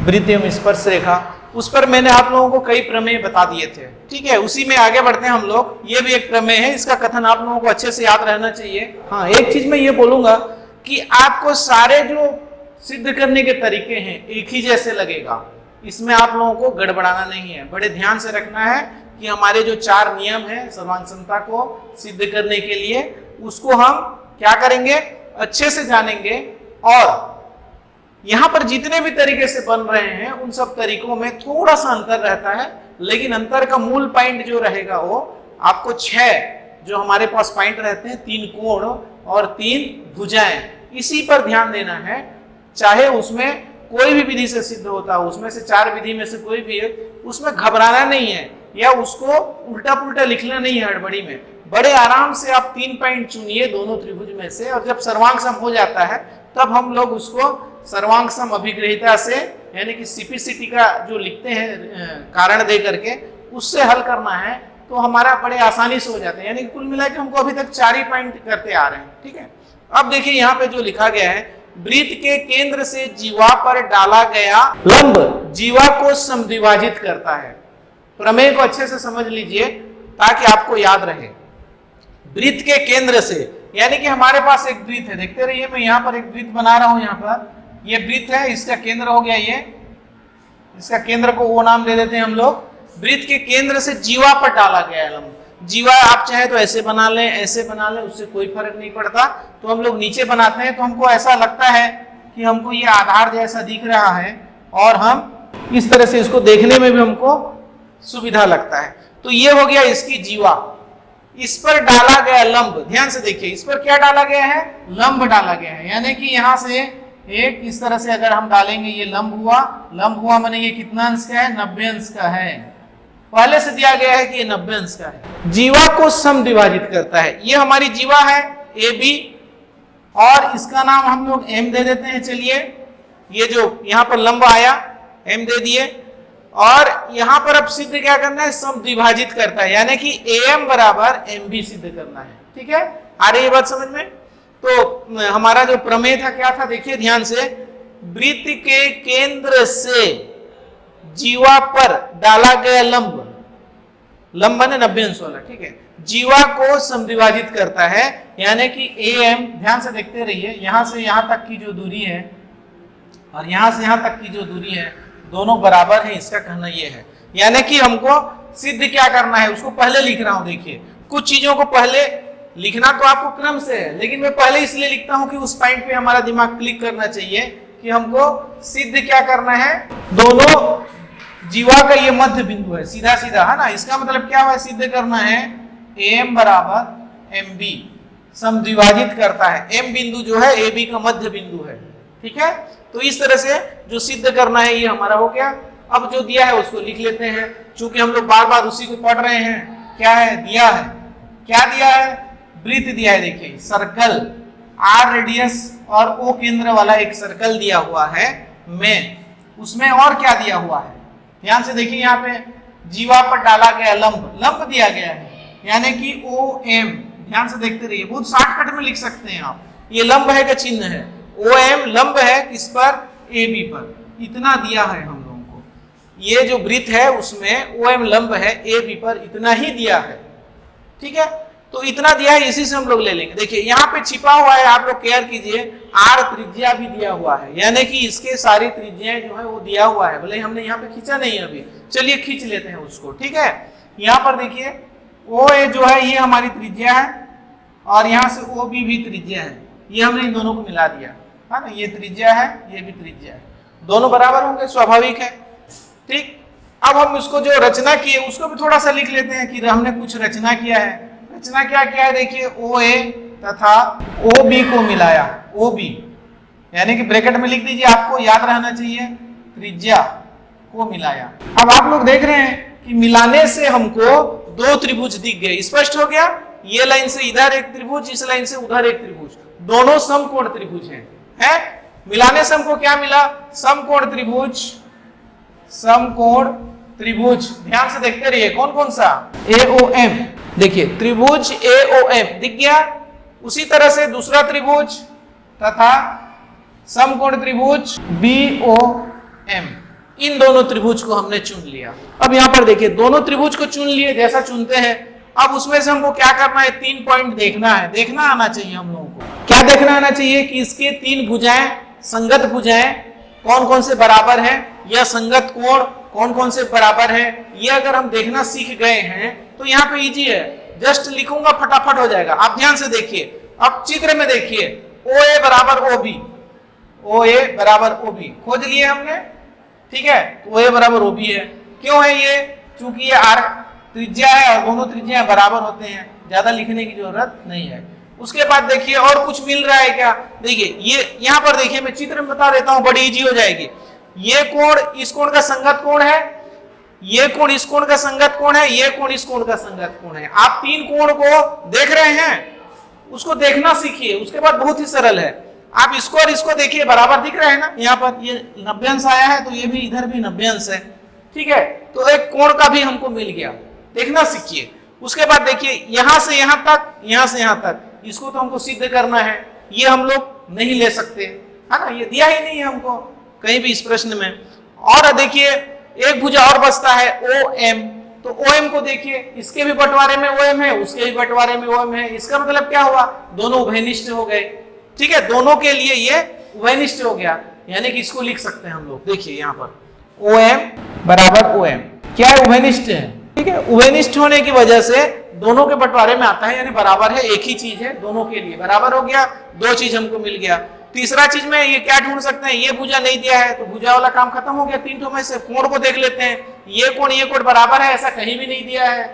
वृत्त एवं स्पर्श रेखा, उस पर मैंने आप लोगों को कई प्रमेय बता दिए थे। ठीक है, उसी में आगे बढ़ते हैं हम लोग। ये भी एक प्रमेय है, इसका कथन आप लोगों को अच्छे से याद रहना चाहिए। हाँ, एक चीज मैं ये बोलूंगा कि आपको सारे जो सिद्ध करने के तरीके हैं एक ही जैसे लगेगा, इसमें आप लोगों को गड़बड़ाना नहीं है। बड़े ध्यान से रखना है कि हमारे जो 4 नियम है सर्वांग समता को सिद्ध करने के लिए, उसको हम क्या करेंगे, अच्छे से जानेंगे। और यहां पर जितने भी तरीके से बन रहे हैं उन सब तरीकों में थोड़ा सा अंतर रहता है, लेकिन अंतर का मूल पॉइंट जो रहेगा वो आपको 6 जो हमारे पास पॉइंट रहते हैं, 3 कोण और 3 भुजाएं, इसी पर ध्यान देना है। चाहे उसमें कोई भी विधि से सिद्ध होता है, उसमें से 4 विधि में से कोई भी है, उसमें घबराना नहीं है या उसको उल्टा पुल्टा लिखना नहीं है हड़बड़ी में। बड़े आराम से आप 3 पॉइंट चुनिए दोनों त्रिभुज में से, और जब सर्वांग सम हो जाता है तब हम लोग उसको सर्वांग सम अभिग्रहिता से, यानी कि सीपीसीटी का जो लिखते हैं कारण दे करके, उससे हल करना है तो हमारा बड़े आसानी से हो जाता है। यानी कुल मिला के हमको अभी तक 4 ही पॉइंट करते आ रहे हैं। ठीक है, अब देखिए यहाँ पे जो लिखा गया है, वृत्त के केंद्र से जीवा पर डाला गया लंब जीवा को समद्विभाजित करता है। प्रमेय को अच्छे से समझ लीजिए ताकि आपको याद रहे। वृत्त के केंद्र से, यानी कि हमारे पास एक वृत्त है, देखते रहिए, मैं यहाँ पर एक वृत्त बना रहा हूं। यहाँ पर ये वृत्त है, इसका केंद्र हो गया ये, इसका केंद्र को वो नाम दे देते हैं हम लोग। वृत्त के केंद्र से जीवा पर डाला गया है लंब। जीवा आप चाहे तो ऐसे बना लें, ऐसे बना लें, उससे कोई फर्क नहीं पड़ता। तो हम लोग नीचे बनाते हैं तो हमको ऐसा लगता है कि हमको ये आधार जैसा दिख रहा है, और हम इस तरह से इसको देखने में भी हमको सुविधा लगता है। तो ये हो गया इसकी जीवा। इस पर डाला गया लंब, ध्यान से देखिए, इस पर क्या डाला गया है, लंब डाला गया है। यानी कि यहां से एक इस तरह से अगर हम डालेंगे, ये लंब हुआ। लंब हुआ माने ये कितना अंश का है, 90 अंश का है। पहले से दिया गया है कि ये 90 अंश का है। जीवा को समद्विभाजित करता है। ये हमारी जीवा है ए बी, और इसका नाम हम लोग एम दे देते हैं। चलिए, ये जो यहाँ पर लंब आया एम दे दिए, और यहां पर अब सिद्ध क्या करना है, समद्विभाजित करता है, यानी कि एम बराबर एम बी सिद्ध करना है। ठीक है, आ रही है बात समझ में। तो हमारा जो प्रमेय था क्या था, देखिए ध्यान से, वृत्त के केंद्र से जीवा पर डाला गया लंब, लंब ने 90 अंश वाला, ठीक है, जीवा को समद्विभाजित करता है। यानी कि एम, ध्यान से देखते रहिए, यहां से यहां तक की जो दूरी है और यहां से यहां तक की जो दूरी है, दोनों बराबर है, इसका कहना यह है। यानी कि हमको सिद्ध क्या करना है, उसको पहले लिख रहा हूं। देखिए, कुछ चीजों को पहले लिखना तो आपको क्रम से है, लेकिन मैं पहले इसलिए लिखता हूं कि उस पॉइंट पे हमारा दिमाग क्लिक करना चाहिए कि हमको सिद्ध क्या करना है, दोनों जीवा का ये मध्य बिंदु है, सीधा सीधा है ना। इसका मतलब क्या हुआ, सिद्ध करना है एम बराबर एम बी समद्विभाजित करता है। एम बिंदु जो है ए बी का मध्य बिंदु है। ठीक है, तो इस तरह से जो सिद्ध करना है ये हमारा हो गया। अब जो दिया है उसको लिख लेते हैं, चूंकि हम लोग बार बार उसी को पढ़ रहे हैं। क्या है, दिया है, क्या दिया है, वृत्त दिया है। देखिए, सर्कल, आर रेडियस और ओ केंद्र वाला एक सर्कल दिया हुआ है में, उसमें और क्या दिया हुआ है, ध्यान से देखिए, यहाँ पे जीवा पर डाला गया लंब, लंब दिया गया है, यानी कि ओ एम। ध्यान से देखते रहिए, बहुत शॉर्टकट में लिख सकते हैं आप। ये लंब है का चिन्ह है, ओ एम लंब है किस पर, ए बी पर। इतना दिया है हम लोगों को, ये जो वृत्त है उसमें ओ एम लंब है ए बी पर, इतना ही दिया है। ठीक है, तो इतना दिया है, इसी से हम लोग ले लेंगे। देखिए यहाँ पे छिपा हुआ है, आप लोग केयर कीजिए, आर त्रिज्या भी दिया हुआ है, यानी कि इसके सारी त्रिज्याएं जो है वो दिया हुआ है। भले हमने यहाँ पे खींचा नहीं अभी, चलिए खींच लेते हैं उसको। ठीक है, यहाँ पर देखिए ओ ए जो है ये हमारी त्रिज्या है, और यहाँ से ओ बी भी त्रिज्या है। ये हमने इन दोनों को मिला दिया है ना, ये त्रिज्या है, ये भी त्रिज्या है, दोनों बराबर होंगे, स्वाभाविक है। ठीक, अब हम इसको जो रचना की है उसको भी थोड़ा सा लिख लेते हैं कि हमने कुछ रचना किया है। रचना क्या किया है, देखिए ओ ए तथा ओ बी को मिलाया, ओ बी यानी कि ब्रैकेट में लिख दीजिए, आपको याद रहना चाहिए, त्रिज्या को मिलाया। अब आप लोग देख रहे हैं कि मिलाने से हमको 2 त्रिभुज दिख गए। स्पष्ट हो गया, ये लाइन से इधर एक त्रिभुज, इस लाइन से उधर एक त्रिभुज, दोनों समकोण त्रिभुज हैं। मिलाने से हमको क्या मिला, समकोण त्रिभुज, समकोण त्रिभुज। ध्यान से देखते रहिए, कौन कौन सा, ए ओ एम। देखिए त्रिभुज ए ओ एम दिख गया, उसी तरह से दूसरा त्रिभुज तथा समकोण त्रिभुज बी ओ एम। इन दोनों त्रिभुज को हमने चुन लिया। अब यहाँ पर देखिए दोनों त्रिभुज को चुन लिए, जैसा चुनते हैं अब उसमें से हमको क्या करना है, 3 पॉइंट देखना है, देखना आना चाहिए हम लोगों को। क्या देखना आना चाहिए कि इसके 3 भुजाएं, संगत भुजाएं कौन कौन से बराबर है, या संगत कोण कौन कौन से बराबर है। ये अगर हम देखना सीख गए हैं तो यहाँ पे इजी है, जस्ट लिखूंगा फटाफट हो जाएगा। आप ध्यान से देखिए, अब चित्र में देखिए OA बराबर OB, OA बराबर OB खोज लिए हमने, ठीक है। OA बराबर OB है, क्यों है ये, चूंकि ये आर्क त्रिज्या है और दोनों त्रिज्या बराबर होते हैं, ज्यादा लिखने की जरूरत नहीं है। उसके बाद देखिए और कुछ मिल रहा है क्या, देखिए ये यहाँ पर देखिए, मैं चित्र में बता देता हूं, बड़ी इजी हो जाएगी। ये कोण इस कोण का संगत कोण है, ये कोण इस कोण का संगत कोण है, ये कोण इस कोण का संगत कोण है। आप 3 कोण को देख रहे हैं, उसको देखना सीखिए, उसके बाद बहुत ही सरल है। आप इसको और इसको देखिए, बराबर दिख रहा है ना, यहाँ पर ये 90 अंश आया है तो ये भी इधर भी 90 अंश है, ठीक है। तो एक कोण का भी हमको मिल गया, देखना सीखिए। उसके बाद देखिए यहां से यहां तक, यहां से यहां तक, इसको तो हमको सिद्ध करना है, ये हम लोग नहीं ले सकते, है ना, ये दिया ही नहीं है हमको कहीं भी इस प्रश्न में। और देखिए एक भुजा और बचता है OM, तो OM को देखिए, इसके भी बंटवारे में OM है, उसके भी बंटवारे में OM है। इसका मतलब क्या हुआ, दोनों उभयनिष्ठ हो गए, ठीक है, दोनों के लिए ये उभयनिष्ठ हो गया, यानी कि इसको लिख सकते हैं हम लोग। देखिए यहाँ पर OM बराबर OM क्या है, उभयनिष्ठ है, ठीक है। उभयनिष्ठ होने की वजह से दोनों के बंटवारे में आता है, यानी बराबर है, एक ही चीज है, दोनों के लिए बराबर हो गया, 2 चीज हमको मिल गया। तीसरा चीज में ये क्या ढूंढ सकते हैं, ये भुजा नहीं दिया है तो भुजा वाला काम खत्म हो गया। 3 ठो में से कोण को देख लेते हैं, ये कोण बराबर है, ऐसा कहीं भी नहीं दिया है।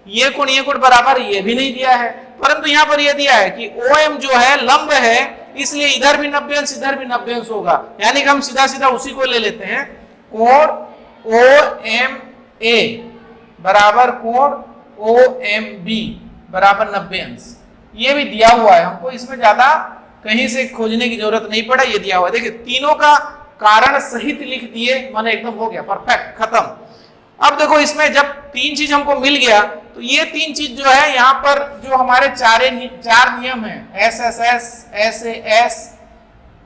ये कोण बराबर, ये भी नहीं दिया है, परंतु यहाँ पर यह दिया है कि OM जो है लंब है, इसलिए इधर भी 90 अंश, इधर भी 90 अंश होगा, यानी कि हम सीधा सीधा उसी को ले लेते हैं। कोण OMA बराबर कोण OMB बराबर 90 अंश, ये भी दिया हुआ है हमको, इसमें ज्यादा कहीं से खोजने की जरूरत नहीं पड़ा, ये दिया हुआ है। देखिए तीनों का कारण सहित लिख दिए, माने एकदम हो गया, परफेक्ट, खत्म। अब देखो इसमें जब 3 चीज हमको मिल गया तो ये 3 चीज जो है यहाँ पर जो हमारे 4 नियम है, SSS, SAS,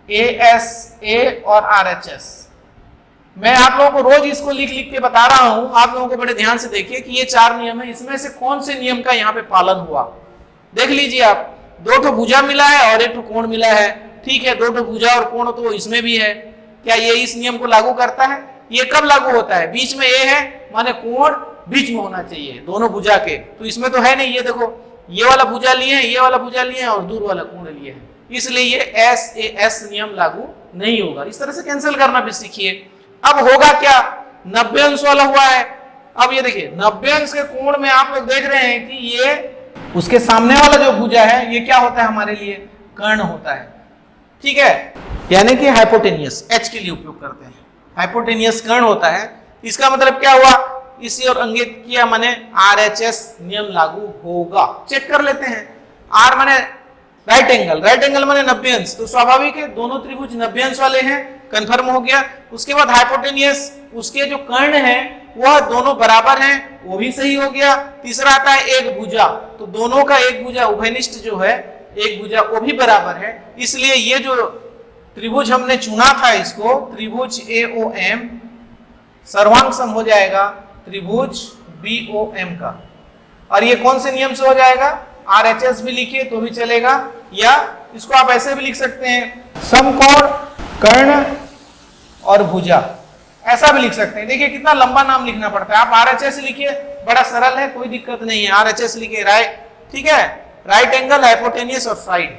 ASA और RHS, मैं आप लोगों को रोज इसको लिख लिख के बता रहा हूं, आप लोगों को बड़े ध्यान से देखिए कि ये 4 नियम है, इसमें से कौन से नियम का यहाँ पे पालन हुआ, देख लीजिए आप। 2 ठो भुजा मिला है और 1 ठो कोण मिला है, ठीक है, 2 ठो भुजा और कोण तो इसमें भी है, क्या ये इस नियम को लागू करता है, ये कब लागू होता है, बीच में ए है, माने कोण बीच में होना चाहिए दोनों भुजा के, तो इसमें तो है नहीं। ये देखो ये वाला भुजा लिए हैं, ये वाला भुजा लिए हैं और दूर वाला कोण लिए हैं, इसलिए ये SAS नियम लागू नहीं होगा। इस तरह से कैंसिल करना भी सीखिए। अब होगा क्या, 90 अंश वाला हुआ है। अब ये देखिए 90 अंश के कोण में आप लोग देख रहे हैं कि ये उसके सामने वाला जो भुजा है ये क्या होता है हमारे लिए, कर्ण होता है, ठीक है, यानी कि हाइपोटेनियस, H के लिए उपयोग करते हैं, हाइपोटेनियस कर्ण होता है। इसका मतलब क्या हुआ, इसी और अंकित किया, माने RHS नियम लागू होगा। चेक कर लेते हैं, R माने राइट एंगल, राइट एंगल माने 90 अंश, तो स्वाभाविक है दोनों त्रिभुज 90 अंश वाले हैं, कंफर्म हो गया। उसके बाद हाइपोटेनियस, उसके जो कर्ण हैं वह दोनों बराबर हैं, वो भी सही हो गया। तीसरा आता है एक भुजा, तो दोनों का एक भुजा उभयनिष्ठ जो है, एक भुजा वो भी बराबर है, इसलिए ये जो त्रिभुज हमने चुना था इसको, त्रिभुज AOM सर्वांग सम हो जाएगा त्रिभुज BOM का। और ये कौन से नियम से हो जाएगा, RHS भी लिखिए तो भी चलेगा, या इसको आप ऐसे भी लिख सकते हैं, समकोण कर्ण और भुजा, ऐसा भी लिख सकते हैं। देखिए कितना लंबा नाम लिखना पड़ता है, आप RHS लिखिए, बड़ा सरल है, कोई दिक्कत नहीं है, RHS लिखिए, राइट, ठीक है, राइट एंगल, हाइपोटेनियस और साइड,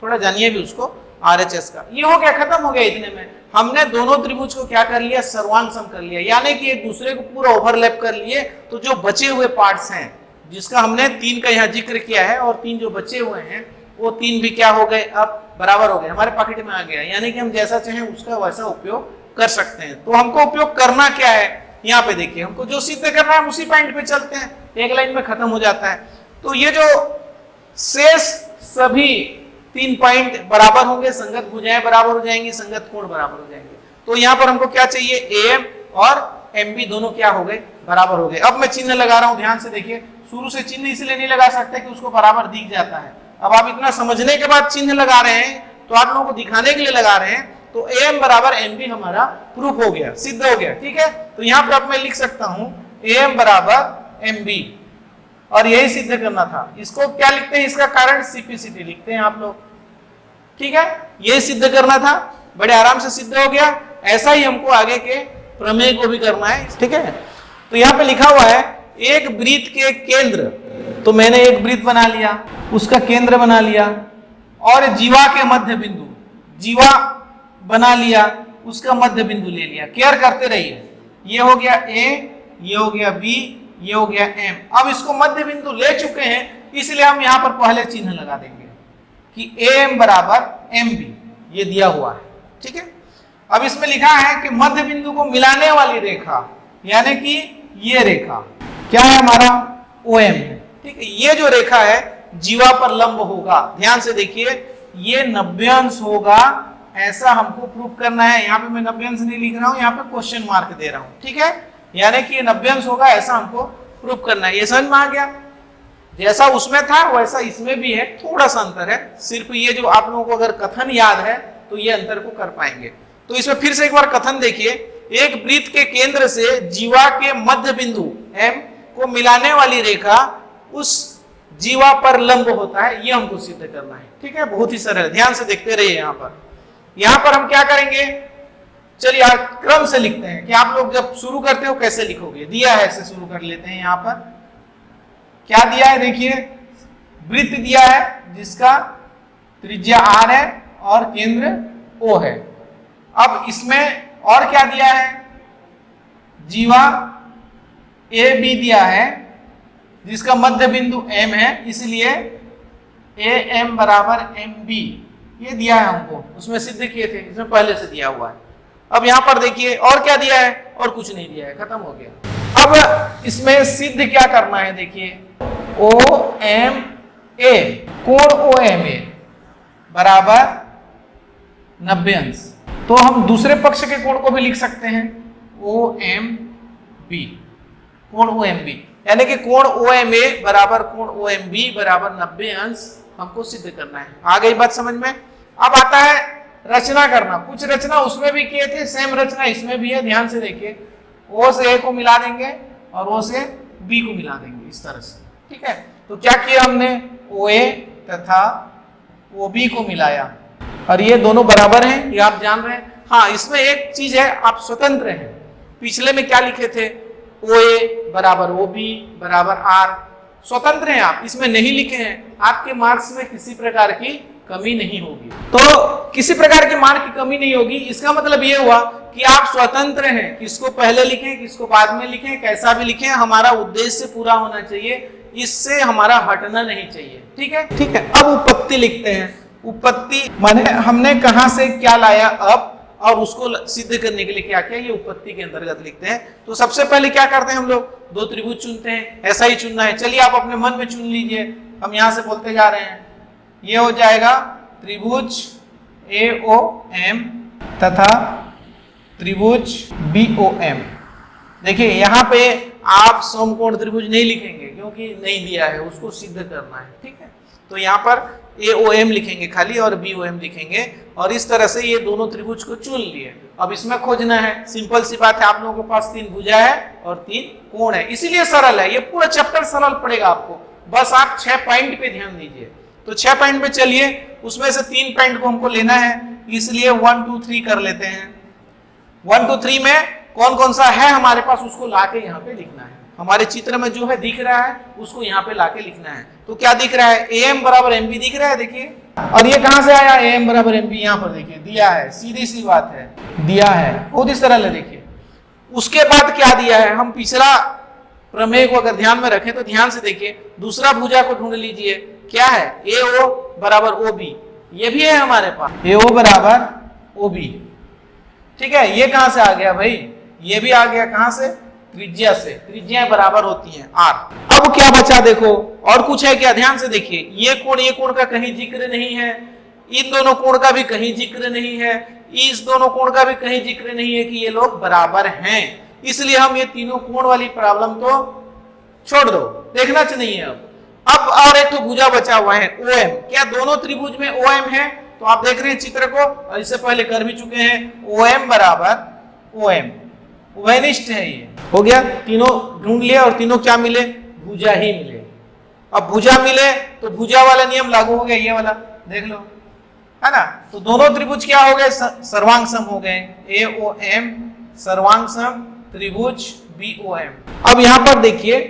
थोड़ा जानिए भी उसको RHS का। ये हो गया, खत्म हो गया। इतने में हमने दोनों त्रिभुज को क्या कर लिया, सर्वांग सम कर लिया, यानी कि एक दूसरे को पूरा ओवरलैप कर लिए। तो जो बचे हुए पार्ट्स हैं, जिसका हमने 3 का यहाँ जिक्र किया है, और 3 जो बचे हुए हैं वो 3 भी क्या हो गए, अब बराबर हो गए, हमारे पॉकेट में आ गया, यानी कि हम जैसा चाहें उसका वैसा उपयोग कर सकते हैं। तो हमको उपयोग करना क्या है, यहाँ पे देखिए, हमको जो सिद्ध करना है उसी पॉइंट पे चलते हैं, एक लाइन में खत्म हो जाता है। तो ये जो शेष सभी 3 पॉइंट बराबर होंगे, संगत भुजाएं बराबर हो जाएंगी, संगत कोण बराबर हो जाएंगे। तो यहाँ पर हमको क्या चाहिए, AM और MB दोनों क्या हो गए, बराबर हो गए। अब मैं चिन्ह लगा रहा हूं, ध्यान से देखिए, शुरू से चिन्ह इसलिए नहीं लगा सकते कि उसको बराबर दिख जाता है। अब आप इतना समझने के बाद चिन्ह लगा रहे हैं, तो आप लोगों को दिखाने के लिए लगा रहे हैं, तो AM बराबर MB हमारा प्रूफ हो गया, सिद्ध हो गया। ठीक है, तो यहां पर अब मैं लिख सकता हूं AM बराबर MB, और यही सिद्ध करना था। इसको क्या लिखते हैं, इसका कारण CP/CD लिखते हैं आप लोग। ठीक है, यही सिद्ध करना था, बड़े आराम से सिद्ध हो गया। ऐसा ही हमको आगे के प्रमेय को भी करना है। ठीक है, तो यहाँ पे लिखा हुआ है एक वृत्त के केंद्र, तो मैंने एक वृत्त बना लिया, उसका केंद्र बना लिया, और जीवा के मध्य बिंदु, जीवा बना लिया, उसका मध्य बिंदु ले लिया। केयर करते रहिए, ये हो गया A, ये हो गया B, ये हो गया M। अब इसको मध्य बिंदु ले चुके हैं, इसलिए हम यहां पर पहले चिन्ह लगा देंगे कि AM बराबर MB, ये दिया हुआ है। ठीक है, अब इसमें लिखा है कि मध्य बिंदु को मिलाने वाली रेखा, यानी कि ये रेखा क्या है, हमारा OM है। ठीक है, ये जो रेखा है जीवा पर लंब होगा। ध्यान से देखिए, ये 90 अंश होगा, ऐसा हमको प्रूफ करना है। यहाँ पे मैं 90 अंश नहीं लिख रहा हूं, यहाँ पे क्वेश्चन मार्क दे रहा हूं। ठीक है, यानी कि ये 90 अंश होगा, ऐसा हमको प्रूफ करना है। ये समझ में आ गया, जैसा उसमें था वैसा इसमें भी है, थोड़ा सा अंतर है। सिर्फ ये जो आप लोगों को अगर कथन याद है तो ये अंतर को कर पाएंगे। तो इसमें फिर से एक बार कथन देखिए, एक वृत्त के केंद्र से जीवा के मध्य बिंदु M को मिलाने वाली रेखा उस जीवा पर लंब होता है, ये हमको सिद्ध करना है। ठीक है, बहुत ही सरल, ध्यान से देखते रहिए। यहाँ पर हम क्या करेंगे, चलिए आप क्रम से लिखते हैं कि आप लोग जब शुरू करते हो कैसे लिखोगे। दिया है, ऐसे शुरू कर लेते हैं। यहाँ पर क्या दिया है, देखिए वृत्त दिया है जिसका त्रिज्या R है और केंद्र O है। अब इसमें और क्या दिया है, जीवा AB दिया है जिसका मध्य बिंदु M है, इसलिए AM बराबर MB ये दिया है हमको, उसमें सिद्ध किए थे, इसमें पहले से दिया हुआ है। अब यहां पर देखिए और क्या दिया है, और कुछ नहीं दिया है, खत्म हो गया। अब इसमें सिद्ध क्या करना है, देखिए OMA, कोण OMA बराबर 90 अंश। तो हम दूसरे पक्ष के कोण को भी लिख सकते हैं OMB, कोण OMB, यानी कि कोण OMA बराबर कोण OMB बराबर 90 अंश हमको सिद्ध करना है। आ गई बात समझ में। अब आता है रचना करना। कुछ रचना उसमें भी किए थे, सेम रचना इसमें भी है। ध्यान से देखिए, O से A को मिला देंगे और O से B को मिला देंगे, इस तरह से। ठीक है, तो क्या किया हमने, OA तथा OB को मिलाया, और ये दोनों बराबर हैं, ये आप जान रहे हैं। हाँ, इसमें एक चीज है, आप स्वतंत्र हैं। पिछले में क्या लिखे थे, OA बराबर OB बराबर R, स्वतंत्र हैं आप, इसमें नहीं लिखे हैं। आपके मार्क्स में किसी प्रकार की कमी नहीं होगी। तो किसी प्रकार के मार्क की कमी नहीं होगी, इसका मतलब ये हुआ कि आप स्वतंत्र हैं, किसको पहले लिखें किसको बाद में लिखें, कैसा भी लिखें, हमारा उद्देश्य पूरा होना चाहिए, इससे हमारा हटना नहीं चाहिए। ठीक है, ठीक है। अब उपपत्ति लिखते हैं। उपपत्ति माने हमने कहां से क्या लाया अब, और उसको सिद्ध करने के लिए क्या किया, ये उपपत्ति के अंतर्गत लिखते हैं। तो सबसे पहले क्या करते हैं हम लोग, दो त्रिभुज चुनते हैं, ऐसा ही चुनना है। चलिए आप अपने मन में चुन लीजिए, हम यहां से बोलते जा रहे हैं। ये हो जाएगा त्रिभुज AOM तथा त्रिभुज BOM। देखिए यहाँ पे आप समकोण त्रिभुज नहीं लिखेंगे क्योंकि नहीं दिया है, उसको सिद्ध करना है। ठीक है, तो यहाँ पर AOM लिखेंगे खाली और BOM लिखेंगे, और इस तरह से ये दोनों त्रिभुज को चुन लिए। अब इसमें खोजना है, सिंपल सी बात है, आप लोगों के पास 3 भुजा है और 3 कोण है, इसीलिए सरल है। ये पूरा चैप्टर सरल पड़ेगा आपको, बस आप 6 पॉइंट पे ध्यान दीजिए। तो 6 पॉइंट पे चलिए, उसमें से 3 पॉइंट को हमको लेना है, इसलिए 1 2 3 कर लेते हैं। 1 2 3 में कौन कौन सा है हमारे पास, उसको लाके यहाँ पे लिखना है। हमारे चित्र में जो है दिख रहा है उसको यहाँ पे लाके लिखना है। तो क्या दिख रहा है, AM बराबर MB दिख रहा है, देखिए। और ये कहां से आया, AM बराबर MB, यहाँ पर देखिए दिया है, सीधी सी बात है, दिया है, बहुत ही सरल है। देखिए उसके बाद क्या दिया है, हम पिछला प्रमेय को अगर ध्यान में रखें तो ध्यान से देखिए, दूसरा भुजा को ढूंढ लीजिए, क्या है, AO बराबर OB, ये भी है हमारे पास, AO बराबर OB। ठीक है, ये कहां से आ गया भाई, ये भी आ गया, कहां से, त्रिज्या से। त्रिज्याएं बराबर होती हैं R। अब क्या बचा देखो, और कुछ है क्या, ध्यान से देखिए, ये कोण का कहीं जिक्र नहीं है, इन दोनों कोण का भी कहीं जिक्र नहीं है, इस दोनों कोण का भी कहीं जिक्र नहीं है कि ये लोग बराबर हैं। इसलिए हम ये तीनों कोण वाली प्रॉब्लम तो छोड़ दो, देखना चाहिए। अब और एक तो भुजा बचा हुआ है OM। क्या दोनों त्रिभुज में OM है, तो तो आप देख रहे हैं चित्र को, और इससे पहले कर भी चुके हैं। OM बराबर OM, उभयनिष्ठ है ये। हो गया, तीनों ढूंढ लिया और तीनों क्या मिले? भुजा ही मिले। अब भुजा मिले तो भुजा वाला नियम लागू हो गया, ये वाला देख लो, है ना। तो दोनों त्रिभुज क्या हो गए? सर्वांग सम हो गए। AOM सर्वांग सम त्रिभुज BOM। अब यहां पर देखिए,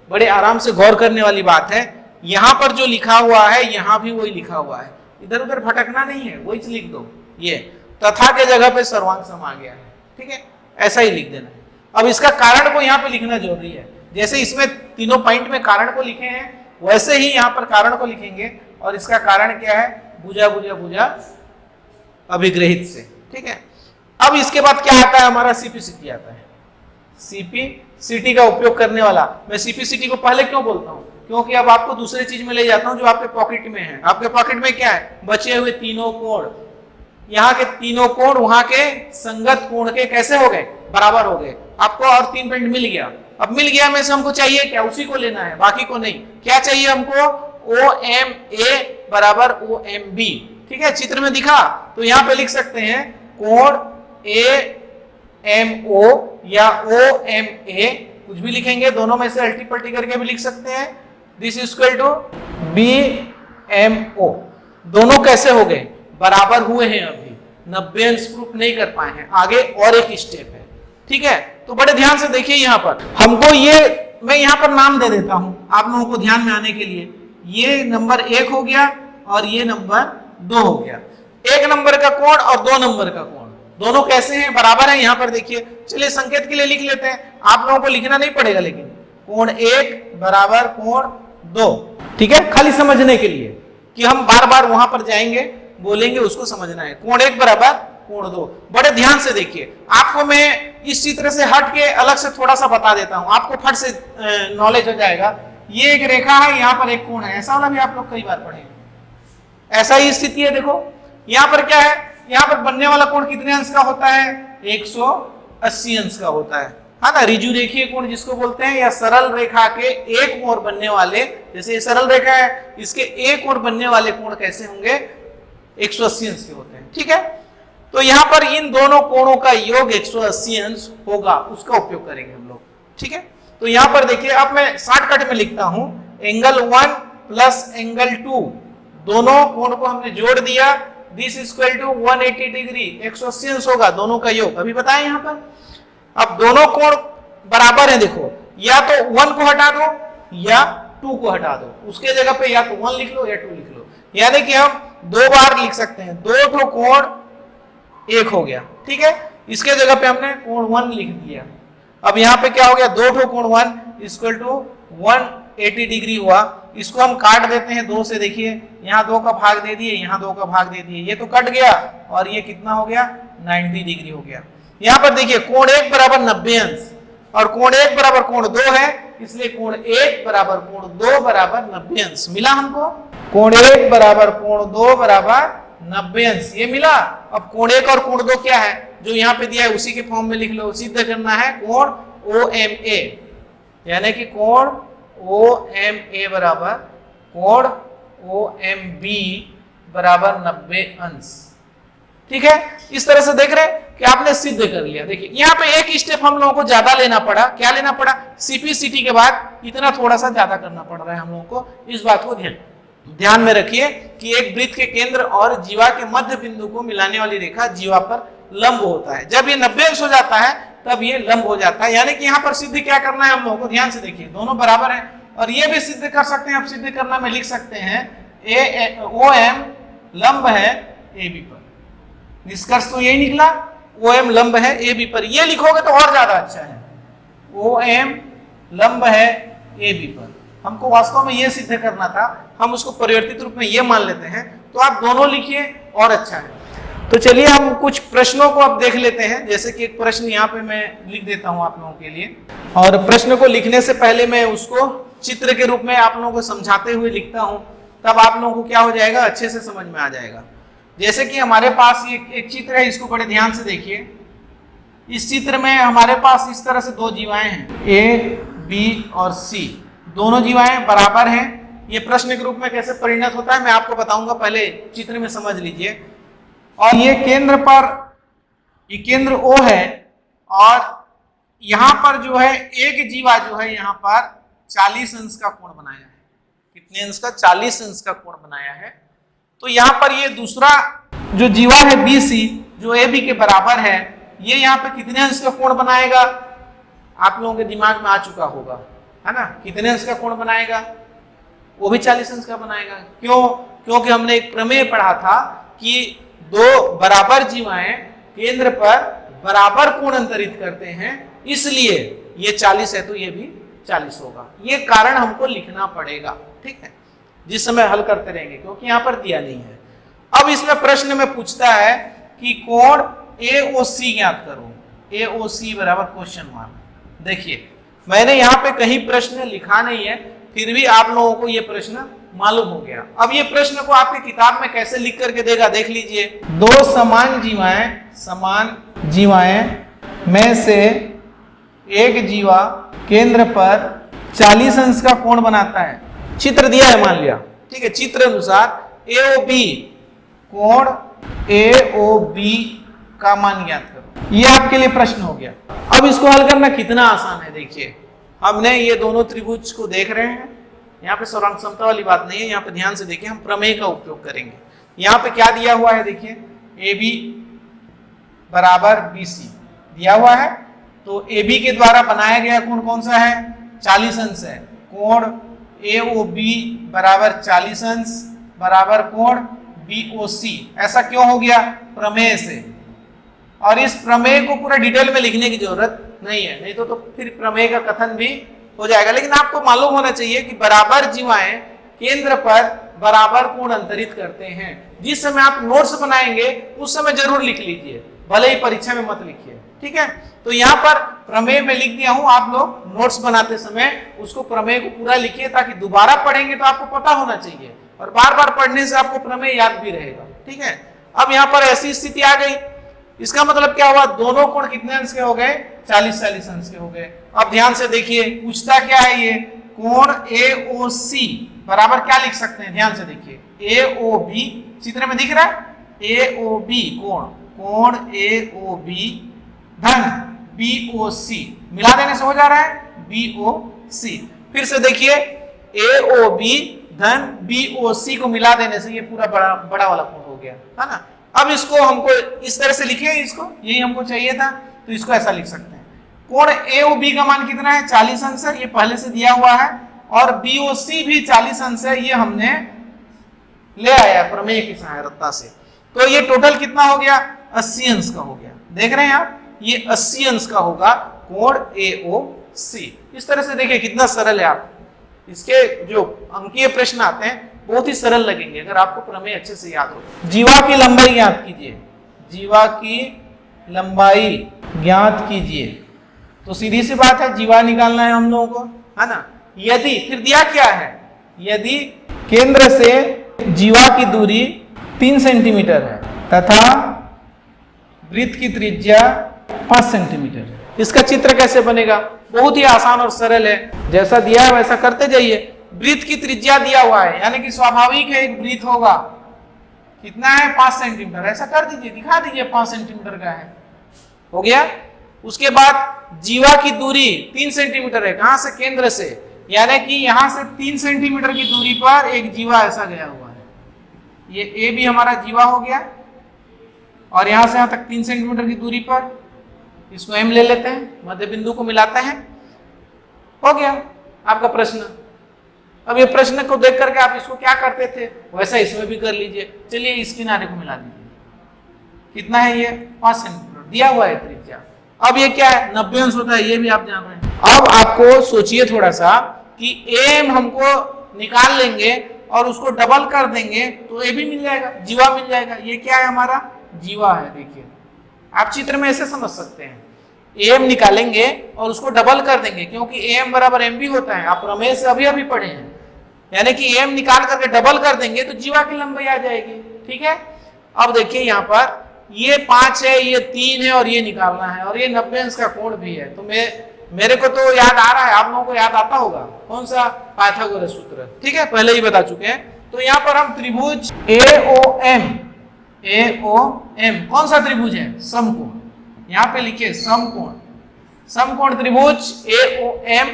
बड़े आराम से गौर करने वाली बात है, यहां पर जो लिखा हुआ है यहां भी वही लिखा हुआ है, इधर उधर भटकना नहीं है, वही लिख दो। ये तथा के जगह पे सर्वांग सम आ गया है, ठीक है, ऐसा ही लिख देना है। अब इसका कारण को यहाँ पे लिखना जरूरी है। जैसे इसमें तीनों पॉइंट में कारण को लिखे हैं, वैसे ही यहाँ पर कारण को लिखेंगे। और इसका कारण क्या है? भुजा भुजा भुजा अभिग्रहित से, ठीक है। अब इसके बाद क्या आता है? हमारा CP/CT आता है। CP/CT का उपयोग करने वाला, मैं CP/CT को पहले क्यों बोलता हूँ? क्योंकि अब आपको दूसरे चीज में ले जाता हूँ जो आपके पॉकेट में है। आपके पॉकेट में क्या है? बचे हुए तीनों कोण। यहाँ के तीनों कोण वहां के संगत कोण के कैसे हो गए? बराबर हो गए। आपको और 3 पॉइंट मिल गया। अब मिल गया में से हमको चाहिए क्या? उसी को लेना है, बाकी को नहीं। क्या चाहिए हमको? OMA बराबर OMB, ठीक है, चित्र में दिखा। तो यहाँ पे लिख सकते हैं कोण AMO या OMA, कुछ भी लिखेंगे, दोनों में से अल्टी पल्टी करके भी लिख सकते हैं। This is equal to BMO। दोनों कैसे हो गए? बराबर हुए हैं। अभी 90 अंश प्रूफ नहीं कर पाए हैं, आगे और एक स्टेप है, ठीक है। तो बड़े ध्यान से देखिए, यहाँ पर हमको ये, मैं यहाँ पर नाम दे देता हूं आप लोगों को ध्यान में आने के लिए। ये नंबर 1 हो गया और ये नंबर 2 हो गया। 1 नंबर का कोण और 2 नंबर का कोण, दोनों कैसे हैं? बराबर है। यहाँ पर देखिए, चलिए संकेत के लिए लिख लेते हैं, आप लोगों को लिखना नहीं पड़ेगा, लेकिन कोण 1 बराबर कोण 2, ठीक है, खाली समझने के लिए कि हम बार बार वहां पर जाएंगे, बोलेंगे, उसको समझना है। कोण 1 बराबर कोण 2। बड़े ध्यान से देखिए, आपको मैं इस चित्र से हट के अलग से थोड़ा सा बता देता हूं, आपको फट से नॉलेज हो जाएगा। ये एक रेखा है, यहाँ पर एक कोण है, ऐसा वाला भी आप लोग कई बार पढ़े, ऐसा ही स्थिति है। देखो यहाँ पर क्या है? यहाँ पर बनने वाला कोण कितने अंश का होता है? 180 अंश का होता है ना। रिजु रेखीय कोण जिसको बोलते हैं, या सरल रेखा के एक ओर बनने वाले, जैसे ये सरल रेखा है, इसके एक ओर बनने वाले कोण कैसे होंगे? 180 अंश के होते हैं, ठीक है। तो यहाँ पर इन दोनों कोणों का योग 180 अंश होगा, उसका उपयोग करेंगे हम लोग, ठीक है। तो यहाँ पर देखिए, अब मैं शॉर्टकट में लिखता हूं, एंगल 1 प्लस एंगल 2, दोनों कोण को हमने जोड़ दिया। This is equal to 180 degree, 180 अंश होगा दोनों का योग। अभी बताएं यहाँ पर, अब दोनों कोण बराबर है। देखो, या तो 1 को हटा दो या 2 को हटा दो, उसके जगह पे या तो 1 लिख लो या 2 लिख लो, यानी कि हम 2 बार लिख सकते हैं। 2 ठो कोण 1 हो गया, ठीक है, इसके जगह पे हमने कोण 1 लिख दिया। अब यहाँ पे क्या हो गया? 2 ठो कोण 1 इक्वल टू 180 डिग्री हुआ। इसको हम काट देते हैं 2 से। देखिए, यहाँ 2 का भाग दे दिए, यहाँ 2 का भाग दे दिए, ये तो कट गया और ये कितना हो गया? 90 डिग्री हो गया। यहाँ पर देखिए, कोण 1 बराबर 90 अंश और कोण 1 बराबर कोण 2 है, इसलिए कोण 1 बराबर कोण 2 बराबर 90 अंश मिला हमको। कोण 1 बराबर कोण 2 बराबर 90 अंश, ये मिला। अब कोण 1 और कोण 2 क्या है? जो यहाँ पे दिया है उसी के फॉर्म में लिख लो। सिद्ध करना है कोण OMA, यानी कि कोण OMA बराबर कोण OMB बराबर 90 अंश, ठीक है। इस तरह से देख रहे हैं कि आपने सिद्ध कर लिया। देखिए, यहाँ पे एक स्टेप हम लोगों को ज्यादा लेना पड़ा। क्या लेना पड़ा? CP/CT के बाद इतना थोड़ा सा ज्यादा करना पड़ रहा है हम लोगों को। इस बात को ध्यान में रखिए कि एक वृत्त के केंद्र और जीवा के मध्य बिंदु को मिलाने वाली रेखा जीवा पर लंब होता है। जब ये 90 अंश हो जाता है तब ये लंब हो जाता है। यानी कि यहाँ पर सिद्ध क्या करना है हम लोगों को? ध्यान से देखिए, दोनों बराबर हैं। और ये भी सिद्ध कर सकते हैं। अब सिद्ध करना में लिख सकते हैं OM लंब है AB पर। निष्कर्ष तो यही निकला, OM लंब है AB पर। ये लिखोगे तो और ज्यादा अच्छा है, OM लंब है AB पर। हमको वास्तव में ये सिद्ध करना था, हम उसको परिवर्तित रूप में ये मान लेते हैं। तो आप दोनों लिखिए और अच्छा है। तो चलिए हम कुछ प्रश्नों को अब देख लेते हैं। जैसे कि एक प्रश्न यहाँ पे मैं लिख देता हूँ आप लोगों के लिए, और प्रश्न को लिखने से पहले मैं उसको चित्र के रूप में आप लोगों को समझाते हुए लिखता हूँ, तब आप लोगों को क्या हो जाएगा? अच्छे से समझ में आ जाएगा। जैसे कि हमारे पास ये एक चित्र है, इसको बड़े ध्यान से देखिए। इस चित्र में हमारे पास इस तरह से 2 जीवाएं हैं, A, B और C। दोनों जीवाएं बराबर हैं। ये प्रश्न के रूप में कैसे परिणत होता है मैं आपको बताऊंगा, पहले चित्र में समझ लीजिए। और ये केंद्र पर, ये केंद्र O है और यहां पर जो है एक जीवा जो है यहां पर 40 अंश का कोण बनाया है। कितने अंश का? 40 अंश का कोण बनाया है। तो यहां पर ये दूसरा जो जीवा है BC जो AB के बराबर है, ये यहाँ पे कितने अंश का कोण बनाएगा? आप लोगों के दिमाग में आ चुका होगा, है ना? कितने अंश का कोण बनाएगा? वो भी 40 अंश का बनाएगा। क्यों? क्योंकि हमने एक प्रमेय पढ़ा था कि दो बराबर जीवाएं केंद्र पर बराबर कोण अंतरित करते हैं, इसलिए ये 40 है तो ये भी 40 होगा। ये कारण हमको लिखना पड़ेगा, ठीक है, जिस समय हल करते रहेंगे, क्योंकि यहां पर दिया नहीं है। अब इसमें प्रश्न में पूछता है कि कोण AOC ज्ञात करो। AOC बराबर क्वेश्चन मार्क। देखिए मैंने यहाँ पे कहीं प्रश्न लिखा नहीं है, फिर भी आप लोगों को ये प्रश्न मालूम हो गया। अब ये प्रश्न को आपके किताब में कैसे लिख करके देगा देख लीजिए। दो समान जीवाएं में से एक जीवा केंद्र पर 40 अंश का कोण बनाता है। चित्र दिया है मान लिया, ठीक है, चित्र अनुसार AOB कोण AOB का मान ज्ञात करो। ये आपके लिए प्रश्न हो गया। अब इसको हल करना कितना आसान है। देखिए हमने ये दोनों त्रिभुज को देख रहे हैं, यहाँ पे सर्वांग समता वाली बात नहीं है। यहाँ पे ध्यान से देखिए, हम प्रमेय का उपयोग करेंगे। यहाँ पे क्या दिया हुआ है देखिए, AB बराबर BC दिया हुआ है, तो AB के द्वारा बनाया गया कोण कौन सा है? 40 अंश है। कोण AOB बराबर 40 अंश बराबर कोण BOC। ऐसा क्यों हो गया? प्रमेय से। और इस प्रमेय को पूरा डिटेल में लिखने की जरूरत नहीं है, नहीं तो फिर प्रमेय का कथन भी हो जाएगा। लेकिन आपको मालूम होना चाहिए कि बराबर जीवाएं केंद्र पर बराबर कोण अंतरित करते हैं। जिस समय आप नोट्स बनाएंगे उस समय जरूर लिख लीजिए, भले ही परीक्षा में मत लिखिए, ठीक है। तो यहाँ पर प्रमेय में लिख दिया हूं, आप लोग नोट्स बनाते समय उसको प्रमेय को पूरा लिखिए, ताकि दोबारा पढ़ेंगे तो आपको पता होना चाहिए, और बार बार पढ़ने से आपको प्रमेय याद भी रहेगा, ठीक है। अब यहाँ पर ऐसी स्थिति आ गई, इसका मतलब क्या हुआ? दोनों कोण कितने अंश के हो गए? 40-40 अंश के हो गए। अब ध्यान से देखिए, पूछता क्या है ये? कोण AOC बराबर क्या लिख सकते हैं? ध्यान से देखिए, AOB चित्र में दिख रहा है, AOB कोण AOB धन BOC, मिला देने से हो जा रहा है BOC। फिर से देखिए, AOB धन BOC को मिला देने से ये पूरा बड़ा वाला कोण हो गया, है ना। अब इसको हमको इस तरह से लिखे, इसको यही हमको चाहिए था, तो इसको ऐसा लिख सकते हैं। कोण AOB का मान कितना है? 40 अंश है, ये पहले से दिया हुआ है, और BOC भी 40 अंश है, ये हमने ले आया प्रमेय की सहायता से। तो ये टोटल कितना हो गया? 80 अंश का हो गया। देख रहे हैं आप, ये 80 अंश का होगा कोण AOC। इस तरह से देखिए कितना सरल है। आप इसके जो अंकीय प्रश्न आते हैं बहुत ही सरल लगेंगे अगर आपको प्रमेय अच्छे से याद हो। जीवा की लंबाई ज्ञात कीजिए, जीवा की लंबाई ज्ञात कीजिए। तो सीधी सी बात है, जीवा निकालना है हम लोगों को, है ना। यदि, फिर दिया क्या है? यदि केंद्र से जीवा की दूरी 3 सेंटीमीटर है तथा वृत्त की त्रिज्या 5 सेंटीमीटर। इसका चित्र कैसे बनेगा? बहुत ही आसान और सरल है, जैसा दिया है वैसा करते जाइए। वृत्त की त्रिज्या दिया हुआ है, यानी कि स्वाभाविक है एक वृत्त होगा, कितना है? 5 सेंटीमीटर। ऐसा कर दीजिए, दिखा दीजिए 5 सेंटीमीटर का है, हो गया। उसके बाद जीवा की दूरी 3 सेंटीमीटर है, कहां से? केंद्र से, यानी कि यहां से 3 सेंटीमीटर की दूरी पर एक जीवा ऐसा गया हुआ है। ये A भी हमारा जीवा हो गया, और यहां से यहां तक 3 सेंटीमीटर की दूरी पर इसको M ले लेते हैं, मध्य बिंदु को मिलाते हैं, हो गया आपका प्रश्न। अब ये प्रश्न को देख करके आप इसको क्या करते थे वैसा इसमें भी कर लीजिए। चलिए इस किनारे को मिला दीजिए, कितना है ये? 5 सेंटीमीटर दिया हुआ है त्रिज्या। अब ये क्या है? 90 अंश होता है, ये भी आप जान रहे हैं। अब आपको सोचिए थोड़ा सा कि AM हमको निकाल लेंगे और उसको डबल कर देंगे तो A भी मिल जाएगा, जीवा मिल जाएगा। ये क्या है? हमारा जीवा है। देखिए आप चित्र में ऐसे समझ सकते हैं, AM निकालेंगे और उसको डबल कर देंगे, क्योंकि AM बराबर MB होता है, आप प्रमेय से अभी अभी पढ़े हैं। यानी कि AM निकाल करके डबल कर देंगे तो जीवा की लंबाई आ जाएगी, ठीक है। अब देखिए यहाँ पर ये 5 है, ये 3 है, और ये निकालना है, और ये 90 अंश का कोण भी है। तो मेरे को तो याद आ रहा है, आप लोगों को याद आता होगा कौन सा? पाइथागोरस सूत्र, ठीक है, पहले ही बता चुके हैं। तो यहाँ पर हम त्रिभुज AOM कौन सा त्रिभुज है? समकोण। यहां पे लिखिए समकोण। समकोण त्रिभुज AOM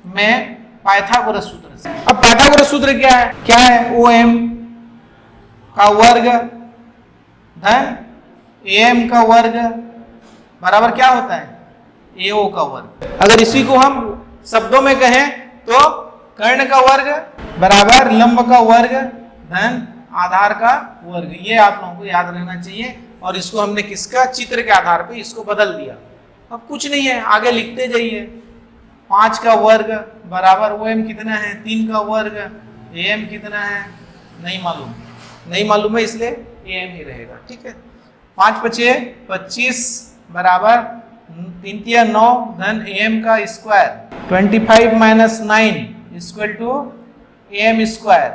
में पाइथागोरस सूत्र से। अब पाइथागोरस सूत्र क्या है? क्या है? OM का वर्ग धन AM का वर्ग बराबर क्या होता है? AO का वर्ग। अगर इसी को हम शब्दों में कहें तो कर्ण का वर्ग बराबर लंब का वर्ग धन आधार का वर्ग। ये आप लोगों को याद रहना चाहिए। और इसको हमने किसका? चित्र के आधार पे इसको बदल दिया। अब कुछ नहीं है, आगे लिखते जाइए। 5 का वर्ग बराबर OM कितना है? 3 का वर्ग। AM कितना है? नहीं मालूम। नहीं मालूम है इसलिए AM ही रहेगा। ठीक है। 5 पचे 25 बराबर 3 तिया 9 धन AM का square. 25 minus 9 equal to AM square.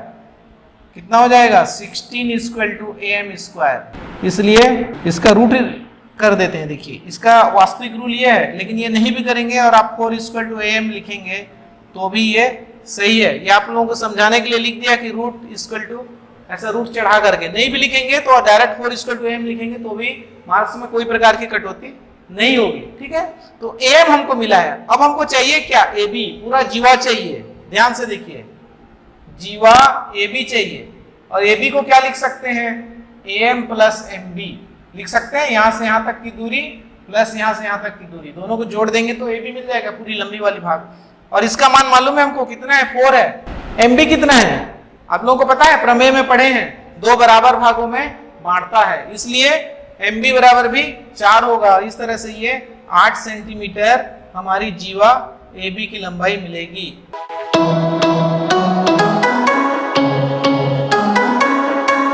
कितना हो जाएगा? 16 इक्वल टू AM स्क्वायर। इसलिए इसका रूट कर देते हैं। देखिए इसका वास्तविक रूल ये है, लेकिन ये नहीं भी करेंगे और आप 4 इक्वल टू AM लिखेंगे तो भी ये सही है। ये आप लोगों को समझाने के लिए लिख दिया कि रूट इक्वल टू, ऐसा रूट चढ़ा करके। नहीं भी लिखेंगे तो डायरेक्ट 4 इक्वल टू AM लिखेंगे तो भी मार्क्स में कोई प्रकार की कटौती नहीं होगी। ठीक है। तो AM हमको मिला है। अब हमको चाहिए क्या? AB। पूरा जीवा चाहिए। ध्यान से देखिए, जीवा AB चाहिए। और AB को क्या लिख सकते हैं? AM प्लस MB लिख सकते हैं। यहां से यहां तक की दूरी प्लस यहां से यहां तक की दूरी, दोनों को जोड़ देंगे तो AB मिल जाएगा, पूरी लंबी वाली भाग। और इसका मान मालूम है हमको कितना है? 4 है। MB कितना है? आप लोगों को पता है, प्रमेय में पढ़े हैं, 2 बराबर भागों में बांटता है, इसलिए MB बराबर भी 4 होगा। इस तरह से ये 8 सेंटीमीटर हमारी जीवा AB की लंबाई मिलेगी।